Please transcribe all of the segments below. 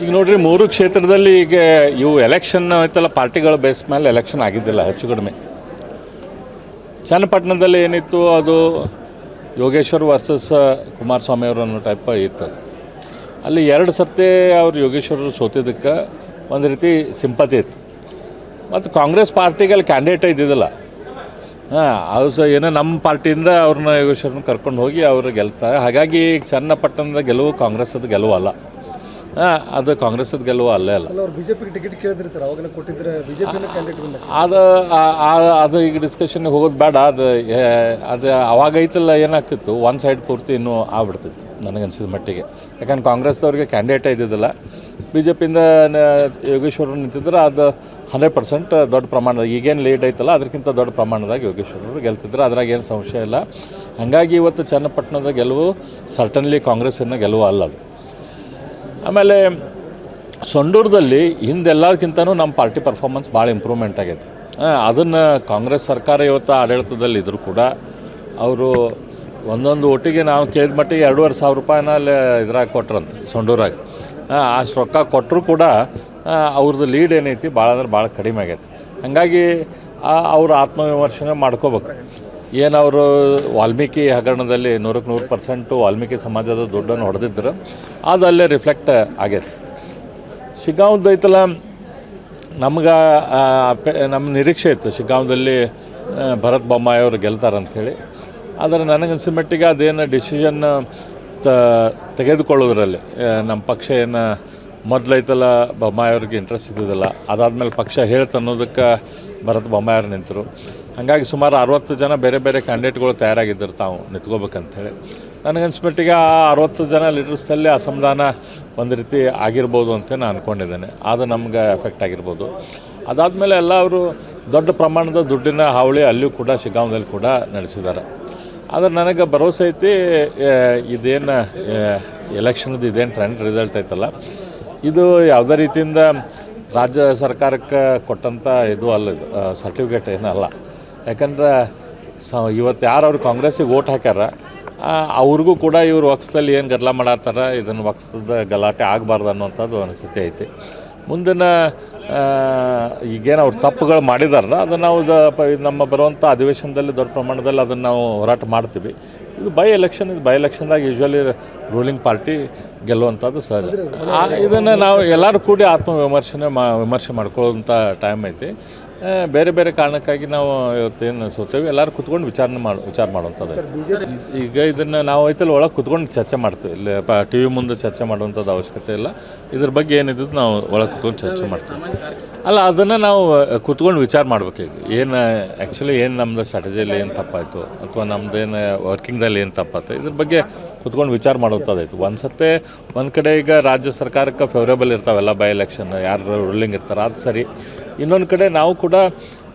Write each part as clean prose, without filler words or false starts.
ಈಗ ನೋಡ್ರಿ, 3 ಕ್ಷೇತ್ರದಲ್ಲಿ ಈಗ ಇವು ಎಲೆಕ್ಷನ್ ಐತಲ್ಲ, ಪಾರ್ಟಿಗಳ ಬೇಸ್ ಮೇಲೆ ಎಲೆಕ್ಷನ್ ಆಗಿದ್ದಿಲ್ಲ ಹೆಚ್ಚು ಕಡಿಮೆ. ಚನ್ನಪಟ್ಟಣದಲ್ಲಿ ಏನಿತ್ತು, ಅದು ಯೋಗೇಶ್ವರ್ ವರ್ಸಸ್ ಕುಮಾರಸ್ವಾಮಿ ಅವರು ಅನ್ನೋ ಟೈಪ್ ಇತ್ತು. ಅಲ್ಲಿ 2 ಸರ್ತಿ ಅವ್ರು ಯೋಗೇಶ್ವರರು ಸೋತಿದ್ದಕ್ಕೆ ಒಂದು ರೀತಿ ಸಿಂಪತಿ ಇತ್ತು. ಮತ್ತು ಕಾಂಗ್ರೆಸ್ ಪಾರ್ಟಿಗೆ ಅಲ್ಲಿ ಕ್ಯಾಂಡಿಡೇಟ್ ಇದ್ದಿದ್ದಿಲ್ಲ. ಅದು ಏನೋ ನಮ್ಮ ಪಾರ್ಟಿಯಿಂದ ಅವ್ರನ್ನ ಯೋಗೇಶ್ವರನ್ನ ಕರ್ಕೊಂಡು ಹೋಗಿ ಅವರು ಗೆಲ್ತಾರೆ. ಹಾಗಾಗಿ ಚನ್ನಪಟ್ಟಣದ ಗೆಲುವು ಕಾಂಗ್ರೆಸ್ಸದ ಗೆಲುವು ಅಲ್ಲ. ಅದು ಕಾಂಗ್ರೆಸ್ಸದ ಗೆಲುವು ಅಲ್ಲೇ ಅಲ್ಲ. ಬಿಜೆಪಿಗೆ ಟಿಕೆಟ್ ಕೇಳಿದ್ರಿ ಸರ್, ಅವಾಗ ಕೊಟ್ಟಿದ್ರೆ ಬಿಜೆಪಿ ಕ್ಯಾಂಡಿಡೇಟ್ ಅದು ಈಗ ಡಿಸ್ಕಷನ್ಗೆ ಹೋಗೋದು ಬೇಡ. ಅದು ಅವಾಗ ಐತಲ್ಲ, ಏನಾಗ್ತಿತ್ತು, ಒನ್ ಸೈಡ್ ಪೂರ್ತಿ ಇನ್ನೂ ಆಗ್ಬಿಡ್ತಿತ್ತು ನನಗನ್ಸಿದ ಮಟ್ಟಿಗೆ. ಯಾಕಂದ್ರೆ ಕಾಂಗ್ರೆಸ್ದವ್ರಿಗೆ ಕ್ಯಾಂಡಿಡೇಟೇ ಇದ್ದಿದ್ದಿಲ್ಲ. ಬಿ ಜೆ ಪಿಯಿಂದ ಯೋಗೇಶ್ವರರು ನಿಂತಿದ್ರೆ ಅದು 100% ದೊಡ್ಡ ಪ್ರಮಾಣದ, ಈಗೇನು ಲೀಡ್ ಐತಲ್ಲ ಅದಕ್ಕಿಂತ ದೊಡ್ಡ ಪ್ರಮಾಣದಾಗ ಯೋಗೇಶ್ವರರು ಗೆಲ್ತಿದ್ರು. ಅದ್ರಾಗ ಏನು ಸಂಶಯ ಇಲ್ಲ. ಹಾಗಾಗಿ ಇವತ್ತು ಚನ್ನಪಟ್ಟಣದ ಗೆಲುವು ಸರ್ಟನ್ಲಿ ಕಾಂಗ್ರೆಸ್ಸಿನ ಗೆಲುವು ಅಲ್ಲ ಅದು. ಆಮೇಲೆ ಸೊಂಡೂರದಲ್ಲಿ ಹಿಂದೆಲ್ಲಕ್ಕಿಂತನೂ ನಮ್ಮ ಪಾರ್ಟಿ ಪರ್ಫಾರ್ಮೆನ್ಸ್ ಭಾಳ ಇಂಪ್ರೂವ್ಮೆಂಟ್ ಆಗೈತೆ. ಅದನ್ನು ಕಾಂಗ್ರೆಸ್ ಸರ್ಕಾರ ಇವತ್ತು ಆಡಳಿತದಲ್ಲಿ ಇದ್ದರೂ ಕೂಡ ಅವರು ಒಂದೊಂದು ಒಟ್ಟಿಗೆ ನಾವು ಕೇಳಿದ ಮಟ್ಟಿಗೆ 2,500 ರೂಪಾಯಿನ ಅಲ್ಲಿ ಇದ್ರಾಗ ಕೊಟ್ರಂತ ಸೊಂಡೂರಾಗ. ಅಷ್ಟು ರೊಕ್ಕ ಕೊಟ್ಟರು ಕೂಡ ಅವ್ರದ್ದು ಲೀಡ್ ಏನೈತಿ ಭಾಳ ಅಂದ್ರೆ ಭಾಳ ಕಡಿಮೆ ಆಗೈತೆ. ಹಾಗಾಗಿ ಅವರು ಆತ್ಮವಿಮರ್ಶನೆ ಮಾಡ್ಕೋಬೇಕು. ಏನು ಅವರು ವಾಲ್ಮೀಕಿ ಹಗರಣದಲ್ಲಿ 100% ವಾಲ್ಮೀಕಿ ಸಮಾಜದ ದುಡ್ಡನ್ನು ಹೊಡೆದಿದ್ರು, ಅದು ಅಲ್ಲೇ ರಿಫ್ಲೆಕ್ಟ್ ಆಗೈತೆ. ಶಿಗ್ಗಾಂವ್ದು ಐತಲ್ಲ, ನಮ್ಗೆ ನಮ್ಮ ನಿರೀಕ್ಷೆ ಇತ್ತು ಶಿಗ್ಗಾಂವದಲ್ಲಿ ಭರತ್ ಬೊಮ್ಮಾಯಿ ಅವರು ಗೆಲ್ತಾರಂಥೇಳಿ. ಆದರೆ ನನಗನ್ಸಿದ ಮಟ್ಟಿಗೆ ಅದೇನು ಡಿಸಿಷನ್ ತೆಗೆದುಕೊಳ್ಳೋದ್ರಲ್ಲಿ ನಮ್ಮ ಪಕ್ಷ ಏನು ಮೊದಲೈತಲ್ಲ ಬೊಮ್ಮಾಯಿ ಅವ್ರಿಗೆ ಇಂಟ್ರೆಸ್ಟ್ ಇದ್ದಿದ್ದಿಲ್ಲ. ಅದಾದಮೇಲೆ ಪಕ್ಷ ಹೇಳ್ತು ಅನ್ನೋದಕ್ಕೆ ಭರತ್ ಬೊಮ್ಮಾಯಿ ಅವ್ರು ನಿಂತರು. ಹಾಗಾಗಿ ಸುಮಾರು 60 ಜನ ಬೇರೆ ಬೇರೆ ಕ್ಯಾಂಡಿಡೇಟ್ಗಳು ತಯಾರಾಗಿದ್ದರು ತಾವು ನಿಂತ್ಕೋಬೇಕಂತೇಳಿ. ನನಗನ್ಸ್ಮಟ್ಟಿಗೆ ಆ 60 ಜನ ಲೀಡರ್ಸ್ದಲ್ಲಿ ಅಸಮಾಧಾನ ಒಂದು ರೀತಿ ಆಗಿರ್ಬೋದು ಅಂತ ನಾನು ಅಂದ್ಕೊಂಡಿದ್ದೇನೆ. ಅದು ನಮ್ಗೆ ಎಫೆಕ್ಟ್ ಆಗಿರ್ಬೋದು. ಅದಾದಮೇಲೆ ಎಲ್ಲ ಅವರು ದೊಡ್ಡ ಪ್ರಮಾಣದ ದುಡ್ಡಿನ ಹಾವಳಿ ಅಲ್ಲಿಯೂ ಕೂಡ ಶಿಗ್ಗಾಂವದಲ್ಲಿ ಕೂಡ ನಡೆಸಿದ್ದಾರೆ. ಆದರೆ ನನಗೆ ಭರವಸೆ ಐತಿ, ಇದೇನು ಎಲೆಕ್ಷನ್ದು ಇದೇನು ಟ್ರೆಂಡ್ ರಿಸಲ್ಟ್ ಐತಲ್ಲ, ಇದು ಯಾವುದೇ ರೀತಿಯಿಂದ ರಾಜ್ಯ ಸರ್ಕಾರಕ್ಕೆ ಕೊಟ್ಟಂಥ ಇದು ಅಲ್ಲ, ಇದು ಸರ್ಟಿಫಿಕೇಟ್ ಏನಲ್ಲ. ಯಾಕಂದ್ರೆ ಇವತ್ತು ಯಾರು ಅವ್ರು ಕಾಂಗ್ರೆಸ್ಸಿಗೆ ಓಟ್ ಹಾಕ್ಯಾರ ಅವ್ರಿಗೂ ಕೂಡ ಇವ್ರು ವಕ್ಫದಲ್ಲಿ ಏನು ಗದ್ದಲ ಮಾಡತ್ತಾರ, ಇದನ್ನು ವಕ್ಫದ ಗಲಾಟೆ ಆಗಬಾರ್ದು ಅನ್ನೋಂಥದ್ದು ಅನಿಸಿಕೆ ಐತಿ. ಮುಂದಿನ ಈಗೇನು ಅವ್ರು ತಪ್ಪುಗಳು ಮಾಡಿದಾರಲ್ಲ, ಅದನ್ನು ನಾವು ನಮ್ಮ ಬರುವಂಥ ಅಧಿವೇಶನದಲ್ಲಿ ದೊಡ್ಡ ಪ್ರಮಾಣದಲ್ಲಿ ಅದನ್ನು ನಾವು ಹೋರಾಟ ಮಾಡ್ತೀವಿ. ಇದು ಬೈ ಎಲೆಕ್ಷನ್ದಾಗ ಯೂಶ್ವಲಿ ರೂಲಿಂಗ್ ಪಾರ್ಟಿ ಗೆಲ್ಲುವಂಥದ್ದು ಸಹಜ. ಇದನ್ನು ನಾವು ಎಲ್ಲರೂ ಕೂಡಿ ವಿಮರ್ಶೆ ಮಾಡ್ಕೊಳ್ಳೋಂಥ ಟೈಮ್ ಐತಿ. ಬೇರೆ ಬೇರೆ ಕಾರಣಕ್ಕಾಗಿ ನಾವು ಇವತ್ತೇನು ಸೋತೇವೆ, ಎಲ್ಲರೂ ಕುತ್ಕೊಂಡು ವಿಚಾರ ಮಾಡುವಂಥದ್ದು. ಈಗ ಇದನ್ನು ನಾವು ಐತಲ್ಲಿ ಒಳಗೆ ಕುತ್ಕೊಂಡು ಚರ್ಚೆ ಮಾಡ್ತೀವಿ. ಇಲ್ಲಿ TV ಮುಂದೆ ಚರ್ಚೆ ಮಾಡುವಂಥದ್ದು ಅವಶ್ಯಕತೆ ಇಲ್ಲ. ಇದ್ರ ಬಗ್ಗೆ ಏನಿದ್ದು ನಾವು ಒಳಗೆ ಕುತ್ಕೊಂಡು ಚರ್ಚೆ ಮಾಡ್ತೀವಿ. ಅಲ್ಲ, ಅದನ್ನು ನಾವು ಕುತ್ಕೊಂಡು ವಿಚಾರ ಮಾಡ್ಬೇಕು. ಈಗ ಏನು ಆ್ಯಕ್ಚುಲಿ ಏನು ನಮ್ಮದು ಸ್ಟ್ರಾಟಜಿಯಲ್ಲಿ ಏನು ತಪ್ಪಾಯಿತು ಅಥವಾ ನಮ್ಮದೇನು ವರ್ಕಿಂಗ್ದಲ್ಲಿ ಏನು ತಪ್ಪಾಯ್ತು, ಇದ್ರ ಬಗ್ಗೆ ಕುತ್ಕೊಂಡು ವಿಚಾರ ಮಾಡುವಂಥದ್ದಾಯಿತು. ಒಂದು ಕಡೆ ಈಗ ರಾಜ್ಯ ಸರ್ಕಾರಕ್ಕೆ ಫೇವರೇಬಲ್ ಇರ್ತಾವೆಲ್ಲ ಬೈ ಎಲೆಕ್ಷನ್, ಯಾರು ರೂಲಿಂಗ್ ಇರ್ತಾರೆ ಅದು ಸರಿ. ಇನ್ನೊಂದು ಕಡೆ ನಾವು ಕೂಡ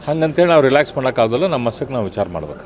ಹಂಗಂತೇಳಿ ನಾವು ರಿಲ್ಯಾಕ್ಸ್ ಮಾಡೋಕ್ಕಾಗೋಲ್ಲ, ನಮ್ಮಷ್ಟಕ್ಕೆ ನಾವು ವಿಚಾರ ಮಾಡ್ಬೇಕು.